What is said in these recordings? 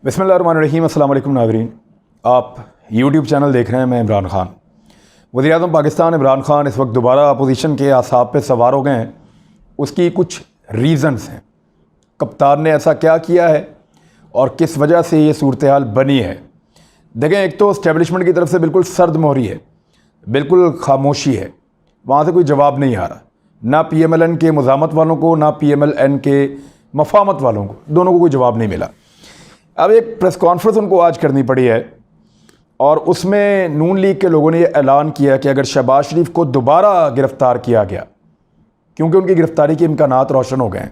बिस्मिल्लाहिर्रहमानिर्रहीम। अस्सलाम वालेकुम नाज़रीन, आप यूट्यूब चैनल देख रहे हैं। मैं इमरान ख़ान, वज़ीर-ए-आज़म पाकिस्तान इमरान ख़ान इस वक्त दोबारा अपोजिशन के आसाब पे सवार हो गए हैं। उसकी कुछ रीज़न्स हैं, कप्तान ने ऐसा क्या किया है और किस वजह से ये सूरत हाल बनी है। देखें, एक तो इस्टेब्लिशमेंट की तरफ से बिल्कुल सर्द मोहरी है, बिल्कुल खामोशी है, वहाँ से कोई जवाब नहीं आ रहा, ना PMLN के मुज़ामत वालों को, ना PMLN के मफामत वालों को, दोनों को कोई जवाब नहीं मिला। अब एक प्रेस कॉन्फ्रेंस उनको आज करनी पड़ी है और उसमें नून लीग के लोगों ने ये ऐलान किया कि अगर शहबाज शरीफ को दोबारा गिरफ़्तार किया गया, क्योंकि उनकी गिरफ़्तारी के इम्कानात रोशन हो गए हैं,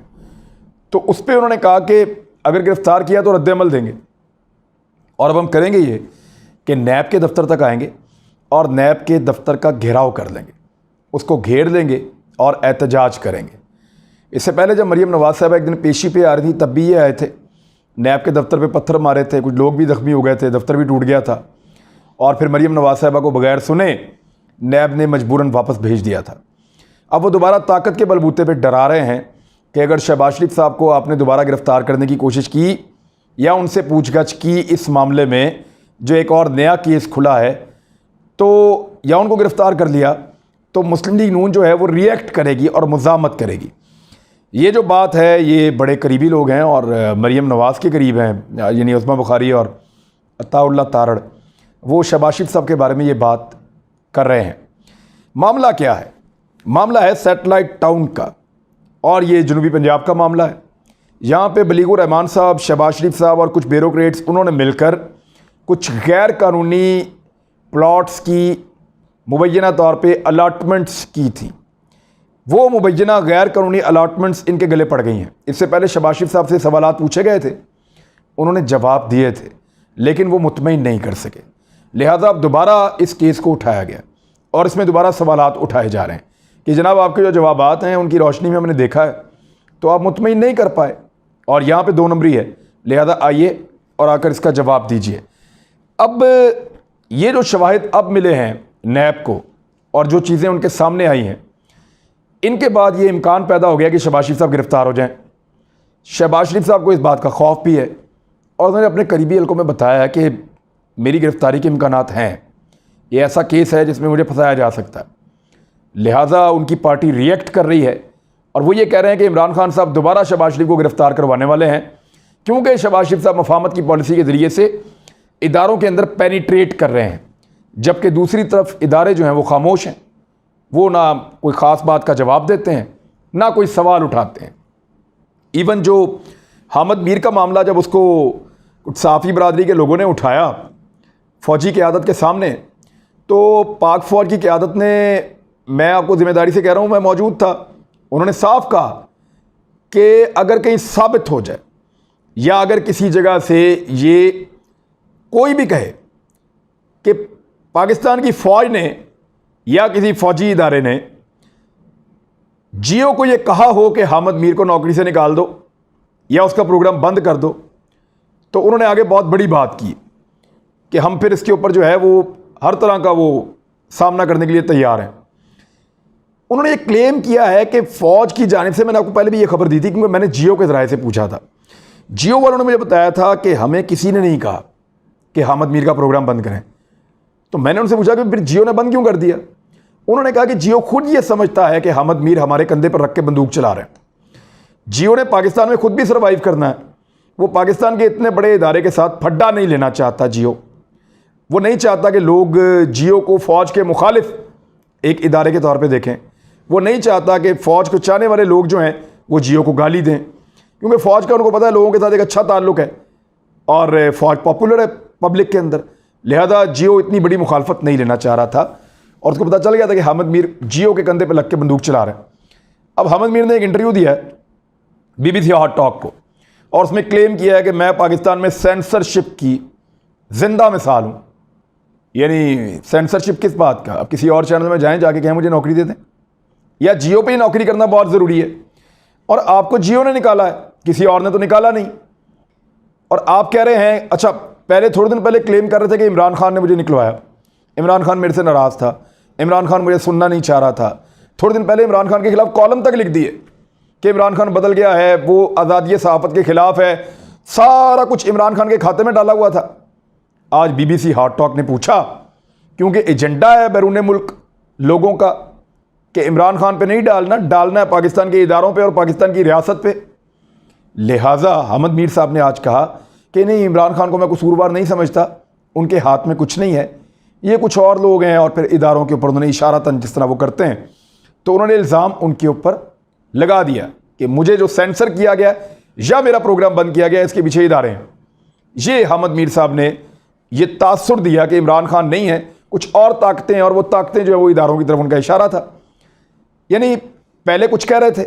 तो उस पर उन्होंने कहा कि अगर गिरफ़्तार किया तो रद्द-ए-अमल देंगे और अब हम करेंगे ये कि नैब के दफ्तर तक आएंगे और नैब के दफ्तर का घेराव कर लेंगे, उसको घेर लेंगे और एहतजाज करेंगे। इससे पहले जब मरीम नवाज़ साहब एक दिन पेशी पे आ रही थी, तब भी ये आए थे, नैब के दफ्तर पे पत्थर मारे थे, कुछ लोग भी ज़ख्मी हो गए थे, दफ्तर भी टूट गया था और फिर मरीम नवाज़ साहबा को बगैर सुने नैब ने मजबूरन वापस भेज दिया था। अब वो दोबारा ताकत के बलबूते पे डरा रहे हैं कि अगर शहबाज शरीफ साहब को आपने दोबारा गिरफ़्तार करने की कोशिश की या उनसे पूछगछ की इस मामले में जो एक और नया केस खुला है, तो या उनको गिरफ़्तार कर लिया तो मुस्लिम लीग नून जो है वो रिएक्ट करेगी और मुज़ामत करेगी। ये जो बात है, ये बड़े करीबी लोग हैं और मरीम नवाज़ के करीब हैं, यानी उस्मा बुखारी और अताउल्लाह तारड़, वो शहबाज शरीफ साहब के बारे में ये बात कर रहे हैं। मामला क्या है? मामला है सैटेलाइट टाउन का और ये जनूबी पंजाब का मामला है। यहाँ पे बलीगुर रहमान साहब, शहबाज शरीफ साहब और कुछ ब्यूरोक्रेट्स, उन्होंने मिलकर कुछ गैर कानूनी प्लॉट्स की मुबैना तौर पे अलाटमेंट्स की थी। वो मुबैना गैर कानूनी अलाटमेंट्स इनके गले पड़ गई हैं। इससे पहले शहबाज शरीफ साहब से सवालात पूछे गए थे, उन्होंने जवाब दिए थे, लेकिन वो मुतमईन नहीं कर सके, लिहाजा अब दोबारा इस केस को उठाया गया और इसमें दोबारा सवालात उठाए जा रहे हैं कि जनाब आपके जो जवाबात हैं उनकी रोशनी में हमने देखा है तो आप मुतमईन नहीं कर पाए और यहाँ पे 2 नंबरी है, लिहाजा आइए और आकर इसका जवाब दीजिए। अब ये जो शवाहिद अब मिले हैं नैब को और जो चीज़ें उनके सामने आई हैं, इनके बाद ये इम्कान पैदा हो गया कि शहबाज शरीफ साहब गिरफ़्तार हो जाएं। शहबाज शरीफ साहब को इस बात का खौफ भी है और उन्होंने अपने करीबी हल्कों में बताया कि मेरी गिरफ़्तारी के इम्कानात हैं, ये ऐसा केस है जिसमें मुझे फंसाया जा सकता है। लिहाजा उनकी पार्टी रिएक्ट कर रही है और वो ये कह रहे हैं कि इमरान खान साहब दोबारा शहबाज शरीफ को गिरफ़्तार करवाने वाले हैं, क्योंकि शहबाज शरीफ साहब मफामत की पॉलिसी के ज़रिए से इदारों के अंदर पेनिट्रेट कर रहे हैं, जबकि दूसरी तरफ इदारे जो हैं वो खामोश हैं, वो ना कोई ख़ास बात का जवाब देते हैं, ना कोई सवाल उठाते हैं। इवन जो हामिद मीर का मामला जब उसको कुछ सहाफ़ी बरादरी के लोगों ने उठाया फ़ौजी क़यादत के सामने, तो पाक फ़ौज की क़यादत ने, मैं आपको ज़िम्मेदारी से कह रहा हूँ, मैं मौजूद था, उन्होंने साफ कहा कि अगर कहीं साबित हो जाए या अगर किसी जगह से ये कोई भी कहे कि पाकिस्तान की फ़ौज ने या किसी फ़ौजी इदारे ने जियो को ये कहा हो कि हामिद मीर को नौकरी से निकाल दो या उसका प्रोग्राम बंद कर दो, तो उन्होंने आगे बहुत बड़ी बात की कि हम फिर इसके ऊपर जो है वो हर तरह का वो सामना करने के लिए तैयार हैं। उन्होंने ये क्लेम किया है कि फ़ौज की जानिब से, मैंने आपको पहले भी ये खबर दी थी क्योंकि मैंने जियो के ज़राए से पूछा था, जियो वालों ने मुझे बताया था कि हमें किसी ने नहीं कहा कि हामिद मीर का प्रोग्राम बंद करें। तो मैंने उनसे पूछा कि फिर जियो ने बंद क्यों कर दिया? उन्होंने कहा कि जियो खुद ये समझता है कि हामिद मीर हमारे कंधे पर रख के बंदूक चला रहे हैं। जियो ने पाकिस्तान में खुद भी सर्वाइव करना है, वो पाकिस्तान के इतने बड़े इदारे के साथ फड्डा नहीं लेना चाहता। जियो वो नहीं चाहता कि लोग जियो को फ़ौज के मुखालिफ एक इदारे के तौर पर देखें, वो नहीं चाहता कि फ़ौज को चाहने वाले लोग जो हैं वो जियो को गाली दें, क्योंकि फ़ौज का उनको पता है लोगों के साथ एक अच्छा ताल्लुक़ है और फ़ौज पॉपुलर है पब्लिक के अंदर। लिहाजा जियो इतनी बड़ी मुखालफत नहीं लेना चाह रहा था और उसको पता चल गया था कि हामिद मीर जियो के कंधे पर लग के बंदूक चला रहे हैं। अब हामिद मीर ने एक इंटरव्यू दिया है BBC हॉट टॉक को और उसमें क्लेम किया है कि मैं पाकिस्तान में सेंसरशिप की जिंदा मिसाल हूँ। यानी सेंसरशिप किस बात का? अब किसी और चैनल में जाएँ, जाके कहें मुझे नौकरी दे दें, या जियो पे ही नौकरी करना बहुत ज़रूरी है और आपको जियो ने निकाला है, किसी और ने तो निकाला नहीं। और आप कह रहे हैं, अच्छा पहले थोड़े दिन पहले क्लेम कर रहे थे कि इमरान खान ने मुझे निकलवाया, इमरान खान मेरे से नाराज़ था, इमरान खान मुझे सुनना नहीं चाह रहा था। थोड़े दिन पहले इमरान खान के खिलाफ कॉलम तक लिख दिए कि इमरान खान बदल गया है, वो आज़ादी सहाफ़त के ख़िलाफ़ है, सारा कुछ इमरान खान के खाते में डाला हुआ था। आज BBC हॉट टॉक ने पूछा, क्योंकि एजेंडा है बैरून मुल्क लोगों का कि इमरान खान पे नहीं डालना, डालना है पाकिस्तान के इदारों पे और पाकिस्तान की रियासत पे। लिहाजा अहमद मीर साहब ने आज कहा कि नहीं, इमरान खान को मैं कसूरवार नहीं समझता, उनके हाथ में कुछ नहीं है, ये कुछ और लोग हैं। और फिर इदारों के ऊपर उन्होंने इशारतन जिस तरह वो करते हैं, तो उन्होंने इल्ज़ाम उनके ऊपर लगा दिया कि मुझे जो सेंसर किया गया या मेरा प्रोग्राम बंद किया गया, इसके पीछे इदारे हैं। ये अहमद मीर साहब ने ये तासुर दिया कि इमरान खान नहीं है, कुछ और ताकतें हैं, और वो ताकतें जो है वो इदारों की तरफ उनका इशारा था। यानी पहले कुछ कह रहे थे,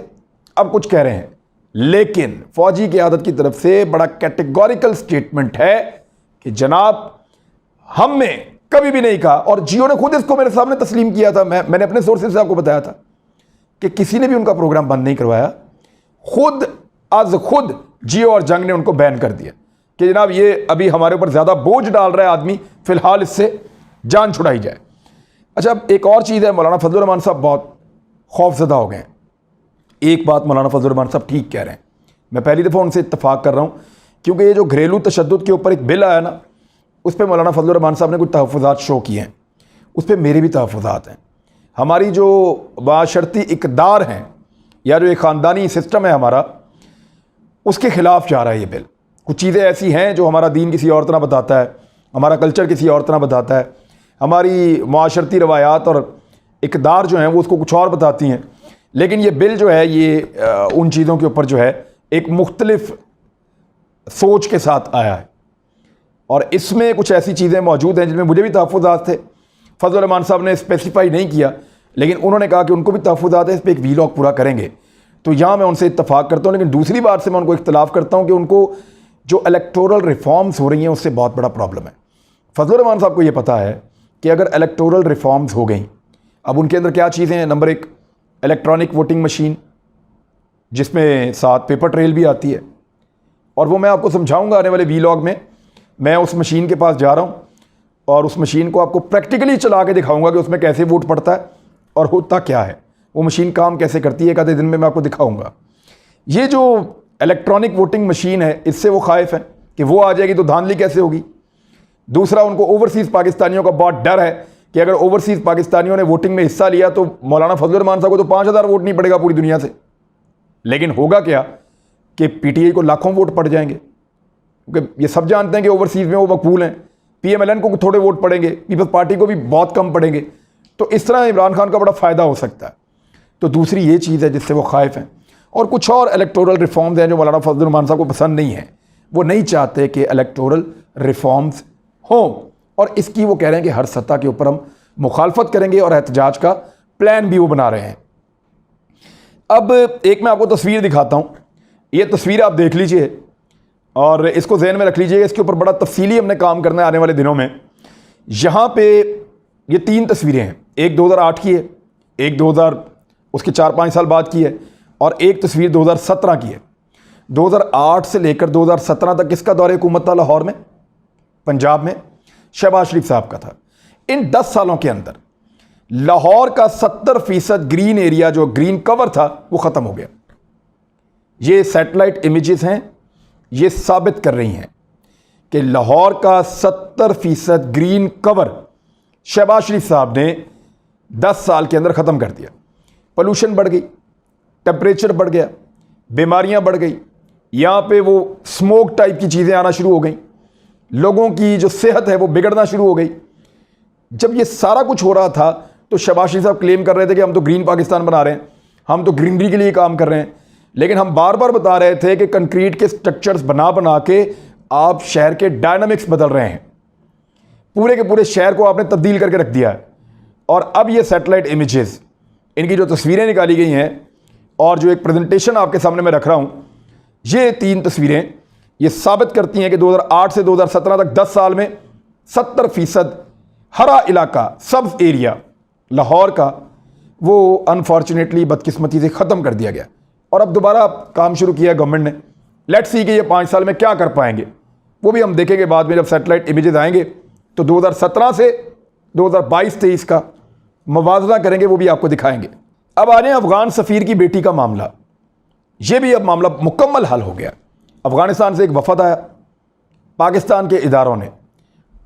अब कुछ कह रहे हैं। लेकिन फौजी क़यादत की तरफ से बड़ा कैटेगोरिकल स्टेटमेंट है कि जनाब, हमने कभी भी नहीं कहा, और जियो ने खुद इसको मेरे सामने तस्लीम किया था, मैंने अपने सोर्सेज से आपको बताया था कि किसी ने भी उनका प्रोग्राम बंद नहीं करवाया। खुद जियो और जंग ने उनको बैन कर दिया कि जनाब ये अभी हमारे ऊपर ज़्यादा बोझ डाल रहा है आदमी, फ़िलहाल इससे जान छुड़ाई जाए। अच्छा, अब एक और चीज़ है, मौलाना फजलुर रहमान साहब बहुत खौफजदा हो गए हैं। एक बात मौलाना फजलुर रहमान साहब ठीक कह रहे हैं, मैं पहली दफ़ा उनसे इत्तफाक कर रहा हूँ, क्योंकि ये जो घरेलू तशद्दुद के ऊपर एक बिल आया ना, उस पर मौलाना फजलुर रहमान साहब ने कुछ तहफ़्फ़ुज़ात शो किए हैं, उस पर मेरे भी तहफ़्फ़ुज़ात हैं। हमारी जो बाशर्ती इक़दार हैं या जो एक ख़ानदानी सिस्टम है हमारा, उसके ख़िलाफ़ जा रहा है ये बिल। कुछ चीज़ें ऐसी हैं जो हमारा दीन किसी और तरह बताता है, हमारा कल्चर किसी और तरह बताता है, हमारी माशरती रवायात और इक़दार जो हैं वो उसको कुछ और बताती हैं। लेकिन ये बिल जो है ये उन चीज़ों के ऊपर जो है एक मुख्तलिफ सोच के साथ आया है, और इसमें कुछ ऐसी चीज़ें मौजूद हैं जिनमें मुझे भी तहफ़्फ़ुज़ात थे। फजल रहमान साहब ने स्पेसिफाई नहीं किया, लेकिन उन्होंने कहा कि उनको भी तहफ़्फ़ुज़ात है, इस पर एक वीलॉग पूरा करेंगे। तो यहाँ मैं उनसे इत्तफाक करता हूँ, लेकिन दूसरी बात से मैं उनको इख्तलाफ करता हूँ कि उनको जो इलेक्टोरल रिफॉर्म्स हो रही हैं उससे बहुत बड़ा प्रॉब्लम है। फजल रहमान साहब को ये पता है कि अगर इलेक्टोरल रिफॉर्म्स हो गई, अब उनके अंदर क्या चीज़ें हैं, नंबर 1 इलेक्ट्रॉनिक वोटिंग मशीन, जिसमें साथ पेपर ट्रेल भी आती है, और वो मैं आपको समझाऊंगा आने वाले वीलॉग में। मैं उस मशीन के पास जा रहा हूँ और उस मशीन को आपको प्रैक्टिकली चला के दिखाऊंगा कि उसमें कैसे वोट पड़ता है और होता क्या है, वो मशीन काम कैसे करती है, एक आधे दिन में मैं आपको दिखाऊंगा। ये जो इलेक्ट्रॉनिक वोटिंग मशीन है, इससे वो खाइफ है कि वो आ जाएगी तो धांधली कैसे होगी। दूसरा, उनको ओवरसीज़ पाकिस्तानियों का बहुत डर है कि अगर ओवरसीज़ पाकिस्तानियों ने वोटिंग में हिस्सा लिया तो मौलाना फजलुर रहमान साहब को तो 5000 वोट नहीं पड़ेगा पूरी दुनिया से। लेकिन होगा क्या कि PTI को लाखों वोट पड़ जाएंगे, क्योंकि ये सब जानते हैं कि ओवरसीज़ में वो मकबूल हैं। PMLN को थोड़े वोट पड़ेंगे, पीपल्स पार्टी को भी बहुत कम पड़ेंगे। तो इस तरह इमरान खान का बड़ा फ़ायदा हो सकता है। तो दूसरी ये चीज़ है जिससे वो खाइफ हैं। और कुछ और इलेक्टोरल रिफॉर्म्स हैं जो मौलाना फजलुर रहमान साहब को पसंद नहीं है। वो नहीं चाहते कि इलेक्टोरल रिफॉर्म्स हों, और इसकी वो कह रहे हैं कि हर सतह के ऊपर हम मुखालफत करेंगे, और एहतजाज का प्लान भी वो बना रहे हैं। अब एक मैं आपको तस्वीर दिखाता हूँ, ये तस्वीर आप देख लीजिए और इसको जहन में रख लीजिए। इसके ऊपर बड़ा तफसीली हमने काम करना है आने वाले दिनों में। यहाँ पे ये 3 तस्वीरें हैं, एक 2008 की है, एक 2000 उसके 4-5 साल बाद की है, और एक तस्वीर 2017 की है। 2008 से लेकर 2017 तक किसका दौरे हुकूमत था लाहौर में, पंजाब में? शहबाज शरीफ साहब का था। इन 10 सालों के अंदर लाहौर का 70% ग्रीन एरिया, जो ग्रीन कवर था, वो ख़त्म हो गया। ये सैटेलाइट इमेजेस हैं, ये साबित कर रही हैं कि लाहौर का 70% ग्रीन कवर शहबाज शरीफ साहब ने 10 साल के अंदर ख़त्म कर दिया। पोल्यूशन बढ़ गई, टेम्परेचर बढ़ गया, बीमारियां बढ़ गई, यहाँ पे वो स्मोक टाइप की चीज़ें आना शुरू हो गई, लोगों की जो सेहत है वो बिगड़ना शुरू हो गई। जब ये सारा कुछ हो रहा था तो शहबाज शरीफ साहब क्लेम कर रहे थे कि हम तो ग्रीन पाकिस्तान बना रहे हैं, हम तो ग्रीनरी के लिए काम कर रहे हैं। लेकिन हम बार बार बता रहे थे कि कंक्रीट के स्ट्रक्चर्स बना बना के आप शहर के डायनामिक्स बदल रहे हैं, पूरे के पूरे शहर को आपने तब्दील करके रख दिया है। और अब ये सैटेलाइट इमेजेस, इनकी जो तस्वीरें निकाली गई हैं और जो एक प्रेजेंटेशन आपके सामने मैं रख रहा हूँ, ये 3 तस्वीरें ये साबित करती हैं कि 2008 से 2017 तक 10 साल में 70% हरा इलाका, सब्ज एरिया लाहौर का, वो अनफॉर्चुनेटली बदकिस्मती से ख़त्म कर दिया गया। और अब दोबारा काम शुरू किया गवर्नमेंट ने। लेट्स सी कि ये 5 साल में क्या कर पाएंगे, वो भी हम देखेंगे बाद में जब सैटेलाइट इमेजेस आएंगे। तो 2017 से 2022-23 का मुवाजना करेंगे, वो भी आपको दिखाएंगे। अब आ रहे हैं अफगान सफ़ीर की बेटी का मामला। ये भी अब मामला मुकम्मल हल हो गया। अफ़गानिस्तान से एक वफ़द आया, पाकिस्तान के इदारों ने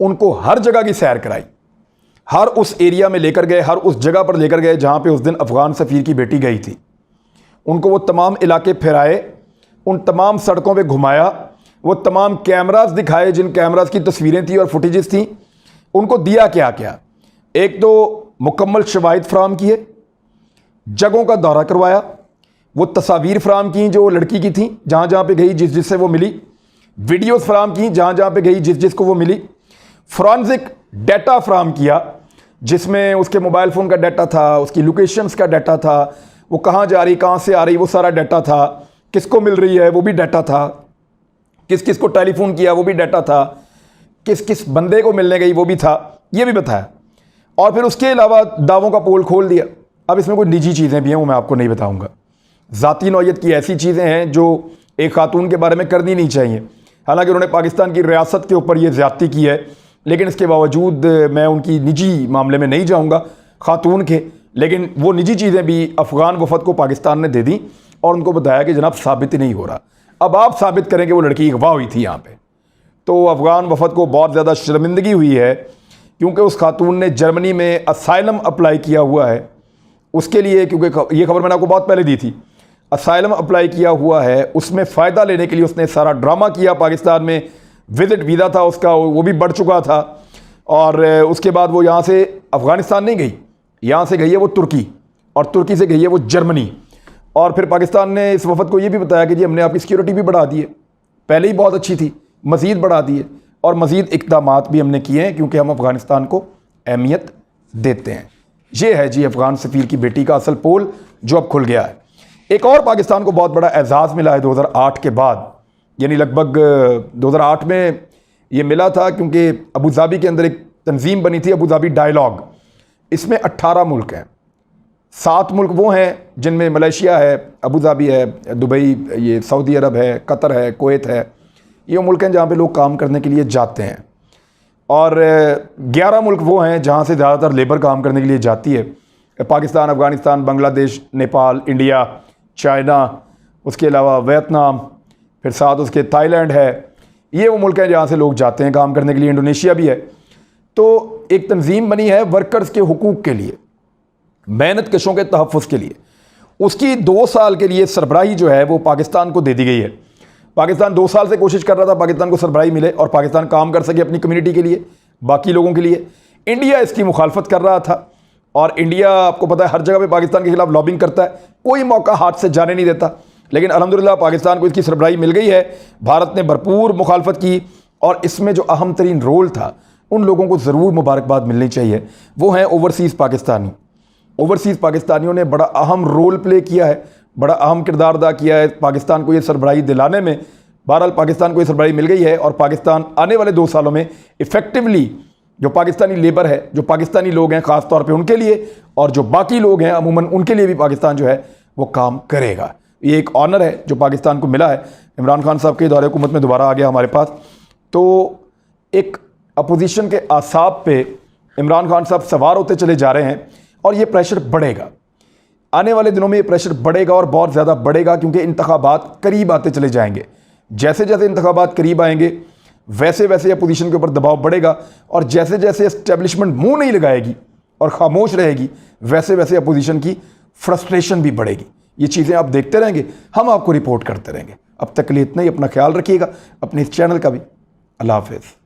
उनको हर जगह की सैर कराई, हर उस एरिया में लेकर गए, हर उस जगह पर लेकर गए जहाँ पे उस दिन अफ़गान सफ़ीर की बेटी गई थी। उनको वो तमाम इलाके फिराए, उन तमाम सड़कों पे घुमाया, वो तमाम कैमरास दिखाए जिन कैमरास की तस्वीरें थी और फुटेजेस थी। उनको दिया क्या क्या, एक तो मुकम्मल शवाहिद फ्राहम किए, जगहों का दौरा करवाया, वो तस्वीर फ्राहम की जो लड़की की थी जहाँ जहाँ पे गई, जिस जिससे वो मिली, वीडियोस फ्राहम की जहाँ जहाँ पे गई, जिस जिसको वो मिली, फोरेंसिक डाटा फ्राहम किया जिसमें उसके मोबाइल फ़ोन का डाटा था, उसकी लोकेशंस का डाटा था, वो कहाँ जा रही, कहाँ से आ रही, वो सारा डाटा था, किसको मिल रही है वो भी डाटा था, किस किस को टेलीफोन किया वो भी डाटा था, किस किस बंदे को मिलने गई वो भी था, ये भी बताया। और फिर उसके अलावा दावों का पोल खोल दिया। अब इसमें कुछ निजी चीज़ें भी हैं, वो मैं आपको नहीं बताऊंगा। ज़ाती नौयत की ऐसी चीज़ें हैं जो एक खातून के बारे में करनी नहीं चाहिए। हालांकि उन्होंने पाकिस्तान की रियासत के ऊपर ये ज़्यादती की है, लेकिन इसके बावजूद मैं उनकी निजी मामले में नहीं जाऊँगा खातून के। लेकिन वो निजी चीज़ें भी अफ़गान वफ़द को पाकिस्तान ने दे दी और उनको बताया कि जनाब साबित ही नहीं हो रहा, अब आप साबित करें कि वो लड़की अगवा हुई थी यहाँ पे। तो अफ़गान वफ़द को बहुत ज़्यादा शर्मिंदगी हुई है, क्योंकि उस खातून ने जर्मनी में असाइलम अप्लाई किया हुआ है उसके लिए, क्योंकि ये खबर मैंने आपको बहुत पहले दी थी। असाइलम अप्लाई किया हुआ है, उसमें फ़ायदा लेने के लिए उसने सारा ड्रामा किया। पाकिस्तान में विज़िट वीज़ा था उसका, वो भी बढ़ चुका था, और उसके बाद वो यहाँ से अफ़गानिस्तान नहीं गई, यहाँ से गई है वो तुर्की, और तुर्की से गई है वो जर्मनी। और फिर पाकिस्तान ने इस वफ़द को ये भी बताया कि जी हमने आपकी सिक्योरिटी भी बढ़ा दी है, पहले ही बहुत अच्छी थी, मज़ीद बढ़ा दी है, और मज़ीद इक़दामात भी हमने किए हैं क्योंकि हम अफ़गानिस्तान को अहमियत देते हैं। ये है जी अफ़गान सफ़ीर की बेटी का असल पोल जो अब खुल गया है। एक और पाकिस्तान को बहुत बड़ा एजाज़ मिला है 2008 के बाद, यानी लगभग 2008 में ये मिला था, क्योंकि अबू धाबी के अंदर एक तंजीम बनी थी, अबू धाबी डायलॉग। इसमें 18 मुल्क हैं, 7 मुल्क वो हैं जिनमें मलेशिया है, अबू धाबी है, दुबई, ये सऊदी अरब है, कतर है, कुवैत है, ये मुल्क हैं जहाँ पे लोग काम करने के लिए जाते हैं। और 11 मुल्क वो हैं जहाँ से ज़्यादातर लेबर काम करने के लिए जाती है, पाकिस्तान, अफ़गानिस्तान, बांग्लादेश, नेपाल, इंडिया, चाइना, उसके अलावा वियतनाम, फिर साथ उसके थाईलैंड है। ये वो मुल्क हैं जहाँ से लोग जाते हैं काम करने के लिए, इंडोनेशिया भी है। तो एक तंजीम बनी है वर्कर्स के हुकूक के लिए, मेहनत कशों के तहफ़्फ़ुज़ के लिए। उसकी 2 साल के लिए सरबराही जो है वो पाकिस्तान को दे दी गई है। पाकिस्तान 2 साल से कोशिश कर रहा था पाकिस्तान को सरबराही मिले और पाकिस्तान काम कर सके अपनी कम्युनिटी के लिए, बाकी लोगों के लिए। इंडिया इसकी मुखालफत कर रहा था, और इंडिया आपको पता है हर जगह पे पाकिस्तान के खिलाफ लॉबिंग करता है, कोई मौका हाथ से जाने नहीं देता। लेकिन अल्हम्दुलिल्लाह पाकिस्तान को इसकी सरबराही मिल गई है। भारत ने भरपूर मुखालफत की, और इसमें जो अहम तरीन रोल था उन लोगों को ज़रूर मुबारकबाद मिलनी चाहिए, वो हैं ओवरसीज़ पाकिस्तानी। ओवरसीज़ पाकिस्तानियों ने बड़ा अहम रोल प्ले किया है, बड़ा अहम किरदार अदा किया है पाकिस्तान को ये सरबराही दिलाने में। बहरहाल पाकिस्तान को ये सरबराही मिल गई है, और पाकिस्तान आने वाले 2 सालों में इफ़ेक्टिवली जो पाकिस्तानी लेबर है, जो पाकिस्तानी लोग हैं ख़ास तौर पे उनके लिए, और जो बाकी लोग हैं अमूमन उनके लिए भी पाकिस्तान जो है वो काम करेगा। ये एक ऑनर है जो पाकिस्तान को मिला है। इमरान खान साहब के दौरे हुकूमत में दोबारा आ गया हमारे पास, तो एक अपोजिशन के आसाब पे इमरान खान साहब सवार होते चले जा रहे हैं, और ये प्रेशर बढ़ेगा आने वाले दिनों में, ये प्रेशर बढ़ेगा और बहुत ज़्यादा बढ़ेगा, क्योंकि इंतखाबात करीब आते चले जाएंगे। जैसे जैसे इंतखाबात करीब आएंगे वैसे वैसे अपोजिशन के ऊपर दबाव बढ़ेगा, और जैसे जैसे एस्टेब्लिशमेंट मुंह नहीं लगाएगी और खामोश रहेगी वैसे वैसे अपोजिशन की फ्रस्ट्रेशन भी बढ़ेगी। ये चीज़ें आप देखते रहेंगे, हम आपको रिपोर्ट करते रहेंगे। अब तक के लिए इतना ही, अपना ख्याल रखिएगा, अपने इस चैनल का भी। अल्लाह हाफ़िज़।